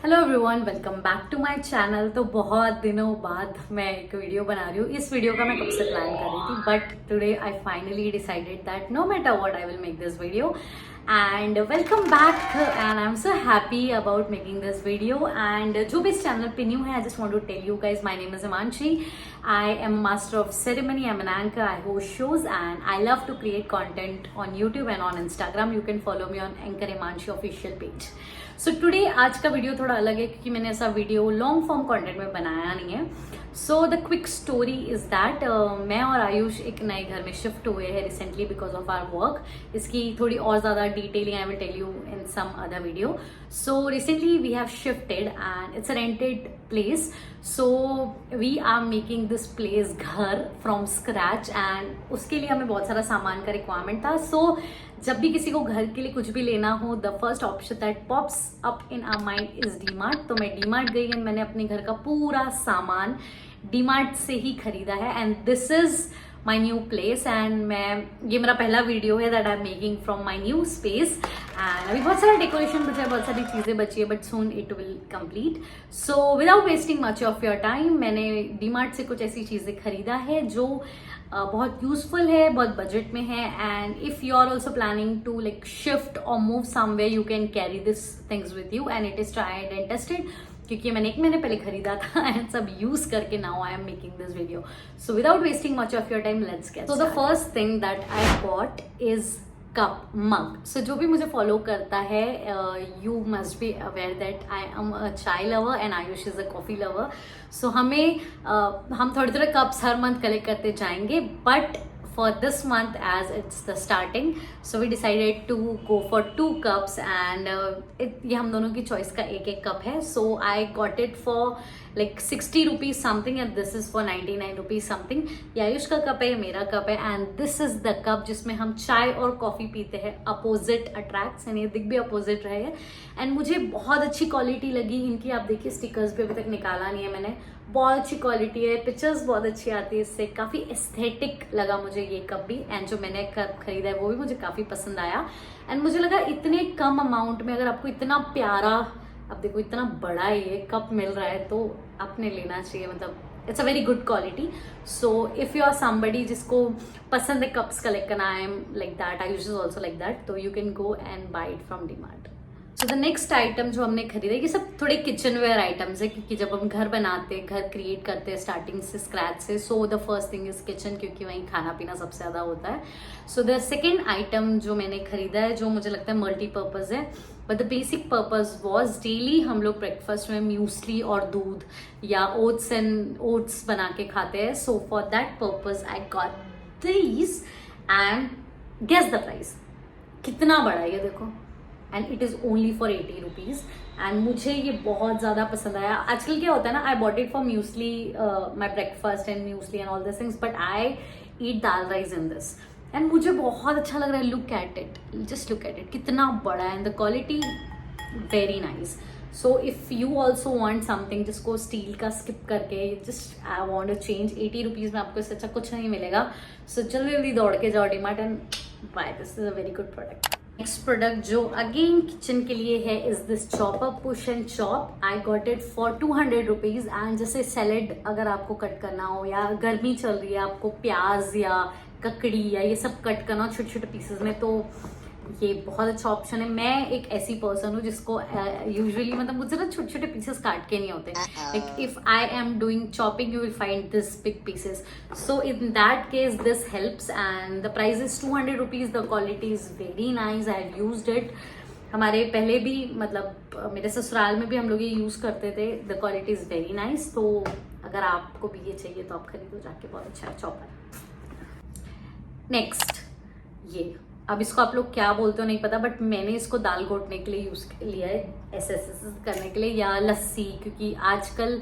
Hello everyone, welcome back to my channel. तो बहुत दिनों बाद मैं एक वीडियो बना रही हूँ। इस वीडियो का मैं कब से प्लान कर रही थी, but today I finally decided that no matter what I will make this video and welcome back and I am so happy about making this video. And जो भी इस चैनल पे न्यू है, I just want to tell you guys, my name is Himanshi. I am a master of ceremony, I'm an anchor, I host shows and I love to create content on YouTube and on Instagram. You can follow me on Anchor Himanshi official page. So today आज का video थोड़ा अलग है क्योंकि मैंने ऐसा video long form content में बनाया नहीं है। So the quick story is that मैं और आयुष एक नए घर में शिफ्ट हुए हैं recently because of our work. इसकी थोड़ी और ज़्यादा detailing I will tell you in some other video. So recently we have shifted and it's a rented place. So we are making this place ghar from scratch and उसके लिए हमें बहुत सारा सामान का रिक्वायरमेंट था। सो जब भी किसी को घर के लिए कुछ भी लेना हो, the first option that pops up in our mind is DMart. तो मैं डीमार्ट गई एंड मैंने अपने घर का पूरा सामान डीमार्ट से ही खरीदा है and this is my new place. And ये मेरा पहला वीडियो है that I am making from my new space. And अभी बहुत सारा डेकोरेशन बचा है, बहुत सारी चीज़ें बची है, but soon it will complete. So without wasting much of your time मैंने डीमार्ट से कुछ ऐसी चीज़ें खरीदा है जो बहुत यूजफुल है, बहुत बजट में है। And if you are also planning to like shift or move somewhere, you can carry this things with you and it is tried and tested, क्योंकि मैंने 1 महीने पहले खरीदा था एंड सब यूज करके now I am making this video. So without wasting much of your time let's get. So the first thing that I bought is cup mug. So जो भी मुझे फॉलो करता है, you must be aware that I am a chai lover and Ayush is a coffee lover. So हम थोड़े थोड़े cups हर month collect करते जाएंगे, but for this month as it's the starting, so we decided to go for 2 cups and ये हम दोनों की चॉइस का एक कप है। so I got it for like 60 rupees something and this is for 99 rupees something। ये आयुष का cup है, ये मेरा कप है and this is the cup जिसमें हम चाय और कॉफी पीते हैं। अपोजिट अट्रैक्ट्स एंड ये दिख भी अपोजिट रहे हैं एंड मुझे बहुत अच्छी क्वालिटी लगी इनकी। आप देखिए स्टिकर्स भी अभी तक निकाला नहीं है मैंने, बहुत अच्छी क्वालिटी है, पिक्चर्स बहुत अच्छी आती है इससे, काफ़ी एस्थेटिक लगा मुझे ये कप भी। एंड जो मैंने कप खरीदा है वो भी मुझे काफ़ी पसंद आया एंड मुझे लगा इतने कम अमाउंट में अगर आपको इतना प्यारा, अब देखो इतना बड़ा ये कप मिल रहा है तो आपने लेना चाहिए। मतलब it's a very good quality. So if you are somebody जिसको पसंद है कप्स कलेक्ट करना, I am like that, I use also like that, तो you can go and buy it from DMart. So the next item जो हमने खरीदा, ये सब थोड़े किचन वेयर आइटम्स है क्योंकि जब हम घर बनाते हैं, घर क्रिएट करते हैं स्टार्टिंग से स्क्रैच से, सो the first thing is kitchen, क्योंकि वहीं खाना पीना सबसे ज़्यादा होता है। सो द सेकेंड आइटम जो मैंने खरीदा है, जो मुझे लगता है मल्टीपर्पज़ है, but the basic purpose was daily हम लोग ब्रेकफास्ट में म्यूसली और दूध या ओट्स बना के खाते हैं। So for that purpose I got this and guess the price. कितना बड़ा है ये देखो, and it is only for 80 rupees and मुझे ये बहुत ज़्यादा पसंद आया। आजकल क्या होता है ना, I bought it for muesli, my breakfast and muesli and all this things, but I eat dal rice in this and मुझे बहुत अच्छा लग रहा है। Look at it, just look at it, कितना बड़ा है and the quality very nice. So if you also want something जिसको स्टील का स्किप करके just I want to change, 80 rupees में आपको इससे अच्छा कुछ नहीं मिलेगा। सो जल्दी जल्दी दौड़ के जाओ DMart and buy, this is a very good product. Next product जो अगेन किचन के लिए है is this chopper, push and chop. I got it for 200 rupees and जैसे सैलेड अगर आपको कट करना हो या गर्मी चल रही है, आपको प्याज या ककड़ी या ये सब कट करना हो छोटे छोटे पीसेस में, तो ये बहुत अच्छा ऑप्शन है। मैं एक ऐसी पर्सन हूँ जिसको यूजुअली मतलब मुझे ना छोटे छोटे पीसेस काट के नहीं होते, like if I am doing chopping you will find this big pieces. So in that case this helps and the price is 200 rupees. The quality is very nice, I have used it. हमारे पहले भी मतलब मेरे ससुराल में भी हम लोग ये यूज़ करते थे। The quality is very nice. तो अगर आपको भी ये चाहिए तो आप खरीदो जाके, बहुत अच्छा है चॉपर। नेक्स्ट ये, अब इसको आप लोग क्या बोलते हो नहीं पता, बट मैंने इसको दाल घोटने के लिए यूज़ लिया है, एस करने के लिए, या लस्सी, क्योंकि आजकल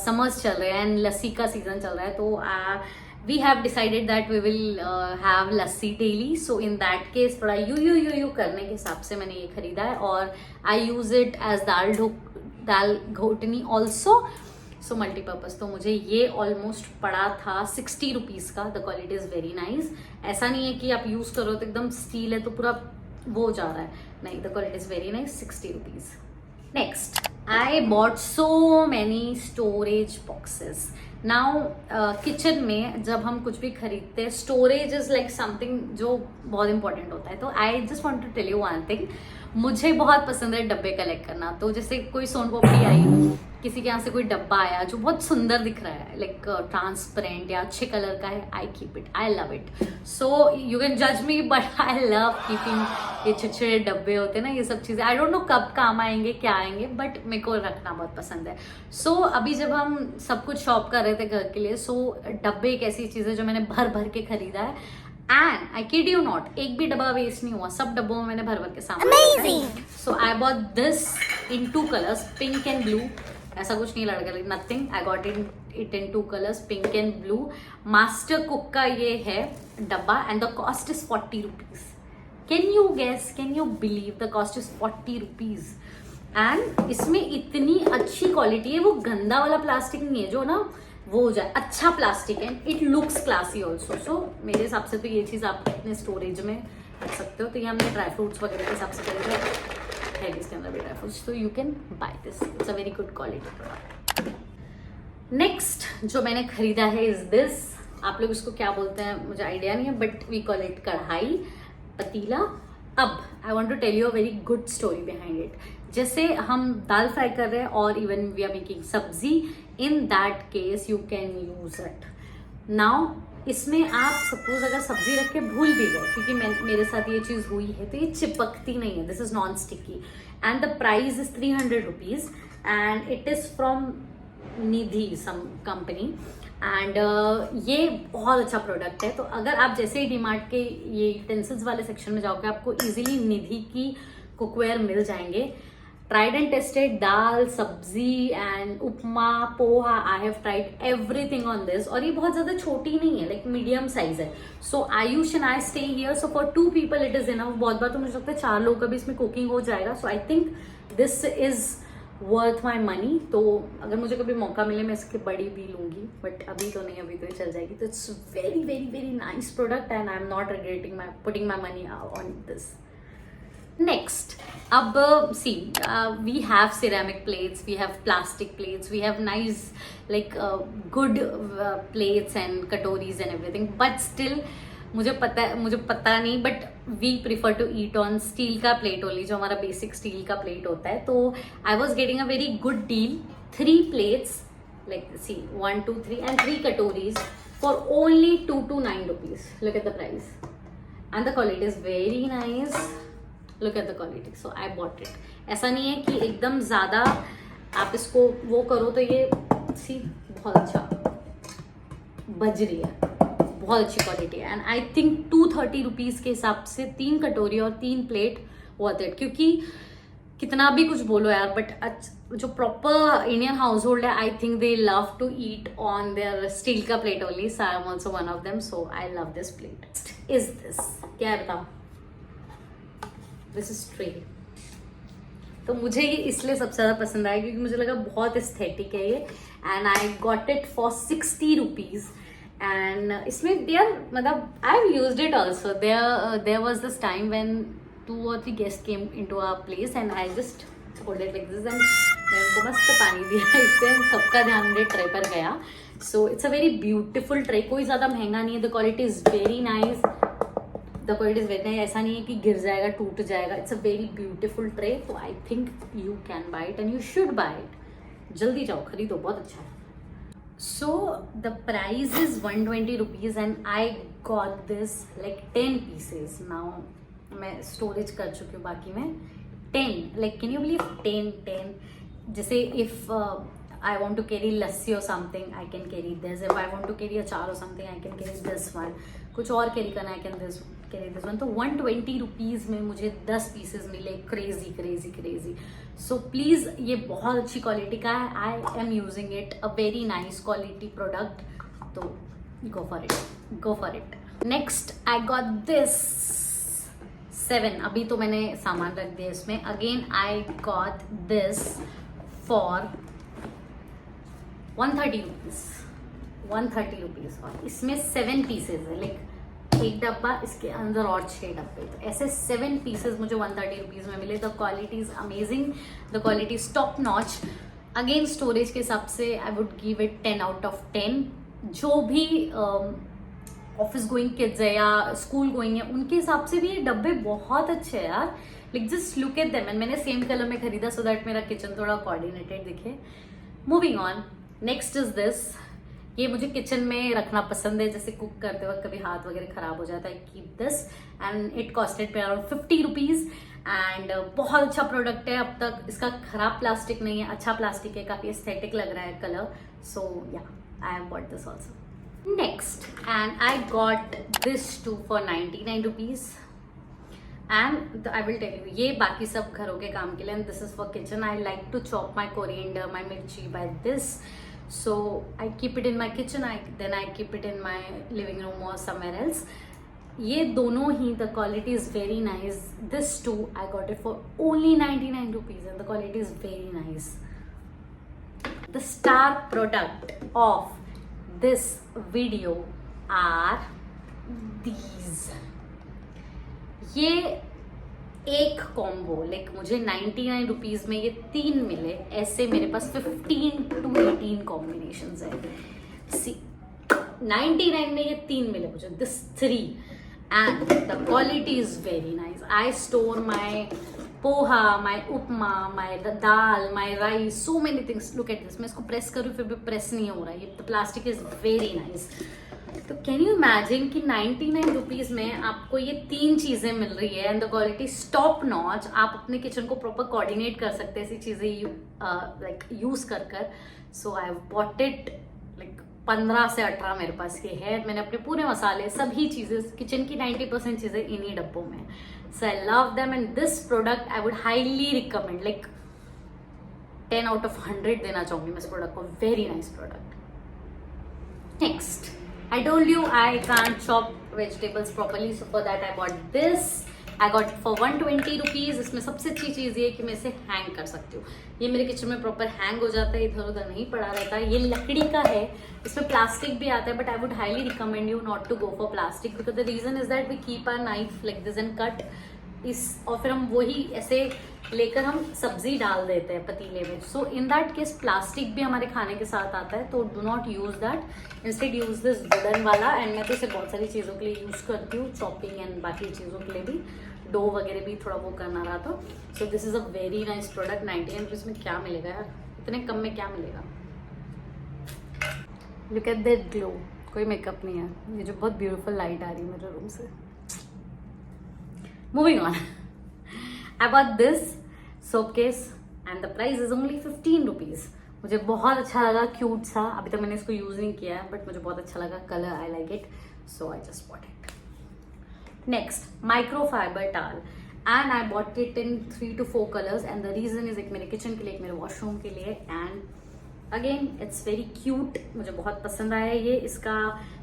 समर्स चल रहे हैं एंड लस्सी का सीजन चल रहा है। तो we have decided that we will have lassi daily. So in that case थोड़ा यू करने के हिसाब से मैंने ये खरीदा है और I use it as dal ghotni also. So multipurpose. तो मुझे ये ऑलमोस्ट पड़ा था 60 रुपीज़ का। The quality is very nice. ऐसा नहीं है कि आप यूज़ करो तो एकदम स्टील है तो पूरा वो जा रहा है, नहीं, the quality is very nice. 60 rupees. Next I bought so many storage boxes. Now kitchen में जब हम कुछ भी खरीदते हैं, स्टोरेज इज लाइक समथिंग जो बहुत इंपॉर्टेंट होता है. तो I just want to tell you one thing, मुझे बहुत पसंद है डब्बे कलेक्ट करना. तो जैसे कोई सोन पापड़ी आई, किसी के यहाँ से कोई डब्बा आया जो बहुत सुंदर दिख रहा है, लाइक ट्रांसपेरेंट या अच्छे कलर का है, I keep it, I love it. So you can जज me but I love keeping ये छोटे छोटे डब्बे होते हैं ना, ये सब चीज़ें. आई डोंट नो कब काम आएंगे, क्या आएंगे, बट मेरे को रखना बहुत पसंद है. सो अभी जब हम सब कुछ शॉप कर रहे थे घर के लिए, सो डब्बे एक ऐसी चीज़ है जो मैंने भर भर के खरीदा है. And I kid you not, एक भी डब्बा वेस्ट नहीं हुआ, सब डब्बों में मैंने भर भर के सामान. So I bought this in 2 colours, pink and blue. ऐसा कुछ नहीं लड़का, nothing. I got it in 2 colours, pink and blue. Master cook का ये है डब्बा and the cost is 40 rupees. Can you guess, can you believe the cost is 40 rupees. And इसमें इतनी अच्छी क्वालिटी है, वो गंदा वाला प्लास्टिक नहीं है जो ना वो हो जाए, अच्छा प्लास्टिक है. It looks classy also. So मेरे हिसाब से तो ये चीज़ आप अपने स्टोरेज में रख सकते हो. तो ये हमने ड्राई फ्रूट्स वगैरह के हिसाब से खरीदा है, इसके अंदर भी ड्राई फ्रूट्स. तो you can by this, it's a very good quality product. Next जो मैंने खरीदा है इज दिस. आप लोग इसको क्या बोलते हैं मुझे आइडिया नहीं है, बट वी कॉल इट कढ़ाई, पतीला. अब I want to tell you a very good story behind it. जैसे हम दाल फ्राई कर रहे हैं और इवन वी आर मेकिंग सब्जी, इन that case you can use it. Now इसमें आप सपोज अगर सब्जी रख के भूल भी गए, क्योंकि मेरे साथ ये चीज़ हुई है, तो ये चिपकती नहीं है. This is non sticky and the price is 300 rupees and it is from Nidhi some company. And ये बहुत अच्छा प्रोडक्ट है. तो अगर आप जैसे ही डीमार्ट के ये यूटेंसिल्स वाले सेक्शन में जाओगे, आपको इजीली निधि की कुकवेयर मिल जाएंगे. ट्राइड एंड टेस्टेड दाल, सब्जी and upma, poha, I have tried everything on this. और ये बहुत ज्यादा छोटी नहीं है, लाइक मीडियम साइज है. So Ayush and I stay here, so for 2 people it is enough. बहुत बार तो मुझे लगता है 4 लोग का भी इसमें कुकिंग हो जाएगा. So I think this is worth my money. तो अगर मुझे कभी मौका मिले मैं इसकी बड़ी भी लूंगी, बट अभी तो नहीं, अभी तो ये चल जाएगी. तो it's very very very nice product and I am not regretting my putting my money on this. Next, अब see, we have ceramic plates, we have plastic plates, we have nice like good plates and katoris and everything, but still मुझे पता नहीं, but we prefer to eat on steel का plate only, जो हमारा basic steel का plate होता है. तो I was getting a very good deal. 3 plates, like see 1 2 3 and 3 katoris for only 229 rupees. Look at the price and the quality is very nice. Look at the quality. So I bought it. ऐसा नहीं है कि एकदम ज़्यादा आप इसको वो करो तो ये सी बहुत अच्छा बज रही है, बहुत अच्छी क्वालिटी है. एंड आई थिंक 230 रुपीज़ के हिसाब से 3 कटोरी और 3 प्लेट वर्थ इट. क्योंकि कितना भी कुछ बोलो यार, बट जो प्रॉपर इंडियन हाउस होल्ड है, I think they love to eat on their steel का plate only. So I am also one of them. So I love this plate. Is this क्या है बताओ? This is tray. तो मुझे ये इसलिए सबसे ज़्यादा पसंद आया क्योंकि मुझे लगा बहुत एस्थेटिक है ये. And I got it for 60 rupees. And इसमें देयर मतलब I have used it also. There was this time when 2 or 3 guest came into our place and I just hold it like this and मैं उनको मस्त पानी दिया. इससे सबका ध्यान मेरे ट्रे पर गया. So it's a very beautiful tray. कोई ज़्यादा महंगा नहीं है. The quality is very nice. The quality is very nice. ऐसा नहीं है कि गिर जाएगा, टूट जाएगा. It's a very beautiful tray. तो I think you can buy it and you should buy it. जल्दी जाओ, खरीदो, बहुत अच्छा है. So the price is 120 rupees and I got this like 10 pieces. Now मैं स्टोरेज कर चुकी हूँ बाकी में 10. Like can you believe 10. जैसे if I want to carry lassi or something, I can carry this. If I want to carry achar or something, I can carry this one. कुछ और carry करना, I can carry this one. तो 120 rupees में मुझे 10 pieces मिले. Crazy crazy crazy. So please, ये बहुत अच्छी क्वालिटी का है. I am using it. A very nice quality product. तो go for it. Next I got this 7. अभी तो मैंने सामान रख दिया इसमें. Again I got this for 130 rupees. 130 rupees. और इसमें 7 पीसेज है. लाइक एक डब्बा, इसके अंदर और 6 डब्बे, तो ऐसे 7 पीसेस मुझे 130 रुपीज़ में मिले। The quality is amazing, the quality is top notch. Again storage के हिसाब से I would give it 10 out of 10। जो भी ऑफिस गोइंग किड्स है या स्कूल गोइंग है उनके हिसाब से भी ये डब्बे बहुत अच्छे हैं यार। Like just look at them. And मैंने सेम कलर में खरीदा सो दैट मेरा किचन थोड़ा कोऑर्डिनेटेड दिखे। Moving on, next is this. ये मुझे किचन में रखना पसंद है, जैसे कुक करते वक्त कभी हाथ वगैरह खराब हो जाता है। Keep this and it costed पे अराउंड 50 रुपीज़ एंड बहुत अच्छा प्रोडक्ट है। अब तक इसका खराब प्लास्टिक नहीं है, अच्छा प्लास्टिक है, काफी एस्थेटिक लग रहा है colour. So yeah I have bought this also. Next and I got this two for 99 rupees and I will tell you, ये बाकी सब घरों के काम के लिए and this is for kitchen. I like to chop my coriander, my मिर्ची by this, so I keep it in my kitchen, then I keep it in my living room or somewhere else. ये दोनों ही, the quality is very nice. This too I got it for only 99 rupees and the quality is very nice. The star product of this video are these. ये एक combo, like मुझे 99 rupees में ये 3 मिले। ऐसे मेरे पास 15 to 18 कॉम्बिनेशंस है। सी 99 में ये 3 मिले मुझे, this 3 and the quality is very nice. I store my poha, my upma, my dal, my rice, so many things. Look at this, मैं इसको प्रेस करूँ फिर भी प्रेस नहीं हो रहा है। ये प्लास्टिक इज वेरी नाइस। तो कैन यू इमेजिन कि 99 रुपीज़ में आपको ये 3 चीज़ें मिल रही है and the quality top notch. आप अपने किचन को प्रॉपर कोऑर्डिनेट कर सकते हैं ऐसी चीज़ें लाइक यूज़ कर। So I have bought it, like 15 से 18 मेरे पास ये है। मैंने अपने पूरे मसाले, सभी चीज़ें, किचन की 90% चीज़ें इन्हीं डब्बों में। So I love them and this product I would highly recommend, like 10 out of 100 देना चाहूँगी मैं इस प्रोडक्ट को। Very nice product. Next, I told you I can't chop vegetables properly, so for that I bought this. I got for 120 rupees. इसमें सबसे अच्छी चीज़ ये है कि मैं इसे हैंग कर सकती हूँ। ये मेरे किचन में प्रॉपर हैंग हो जाता है, इधर उधर नहीं पड़ा रहता है। ये लकड़ी का है, इसमें प्लास्टिक भी आता है, but I would highly recommend you not to go for plastic because the reason is that we keep our knife like this and cut इस, और फिर हम वही ऐसे लेकर हम सब्जी डाल देते हैं पतीले में। सो इन दैट केस प्लास्टिक भी हमारे खाने के साथ आता है, तो do not use that, instead use this wooden वाला। एंड मैं तो इसे बहुत सारी चीज़ों के लिए यूज़ करती हूँ, चॉपिंग एंड बाकी चीज़ों के लिए भी, डो वगैरह भी थोड़ा वो करना रहा तो। So this is a very nice product. 99 rupees में क्या मिलेगा यार, इतने कम में क्या मिलेगा। लुक एट दैट ग्लो, कोई मेकअप नहीं है, ये जो बहुत ब्यूटीफुल लाइट आ रही है मेरे रूम से। Moving on, I bought this soap case and the price is only 15 rupees. मुझे बहुत अच्छा लगा, क्यूट सा। अभी तक मैंने इसको यूज नहीं किया है बट मुझे बहुत अच्छा लगा, colour I like it, so I just bought it. Next, micro fibre towel and I bought it in 3 to 4 colours and the reason is एक मेरे किचन के लिए, एक मेरे वॉशरूम के लिए। And again it's very cute, मुझे बहुत पसंद आया ये। इसका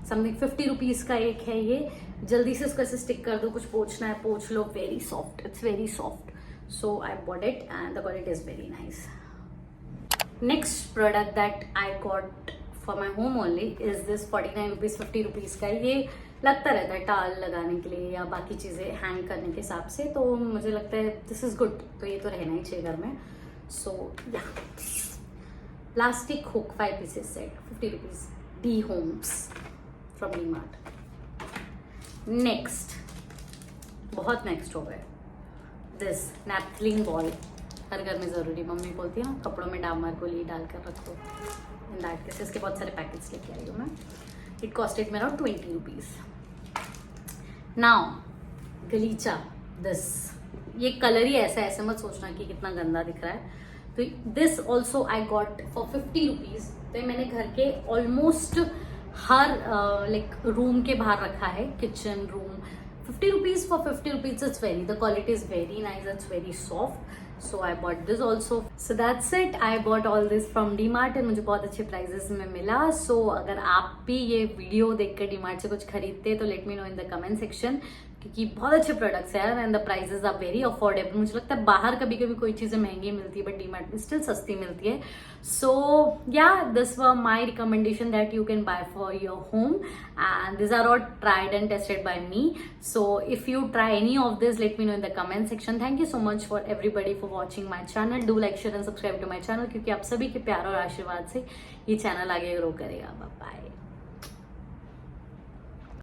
समथिंग 50 रुपीज़ का एक है ये। जल्दी से इसको ऐसे स्टिक कर दो, कुछ पोंछना है पोंछ लो। Very soft, it's very soft. So I bought it and the quality is very nice. Next product that I got for my home only is this 49 rupees, 50 rupees का। ये लगता रहता है टाल लगाने के लिए या बाकी चीज़ें हैंग करने के हिसाब से, तो मुझे लगता है दिस इज गुड, तो ये तो रहना ही चाहिए घर में। So yeah plastic hook 5 pieces set 50 rupees, D homes from DMart. Next, बहुत नेक्स्ट हो गए, दिस नैपथलिन बॉल, हर घर में ज़रूरी, मम्मी बोलती है ना कपड़ों में डामर को लिए डाल कर रखो। इन दैट केस इसके बहुत सारे पैकेट्स लेके आई हूँ मैं। इट कॉस्टेड मेरा 20 रुपीज़। नाउ गलीचा, दिस, ये कलर ही ऐसा, ऐसे मत सोचना कि कितना गंदा दिख रहा है। तो this also I got for 50 rupees. तो मैंने घर के ऑलमोस्ट हर लाइक रूम के बाहर रखा है, kitchen room. 50 rupees for 50 rupees, it's very, the quality is very nice, it's very soft. So I bought this also. So that's it, I bought all this from D mart and मुझे बहुत अच्छे prices में मिला। सो अगर आप भी ये video देखकर डी मार्ट से कुछ खरीदते तो let me know in the comment section क्योंकि बहुत अच्छे प्रोडक्ट्स हैं and the prices are very affordable. मुझे लगता है बाहर कभी कभी कोई चीज़ें महंगी मिलती है बट डीमार्ट में स्टिल सस्ती मिलती है। So yeah this were my recommendation that you can buy for your home and this are all tried and tested by me. So if you try any of this let me know in the comment section. Thank you so much for everybody for watching my channel. Do like share and subscribe to my channel, क्योंकि आप सभी के प्यार और आशीर्वाद से ये channel आगे ग्रो करेगा। Bye bye.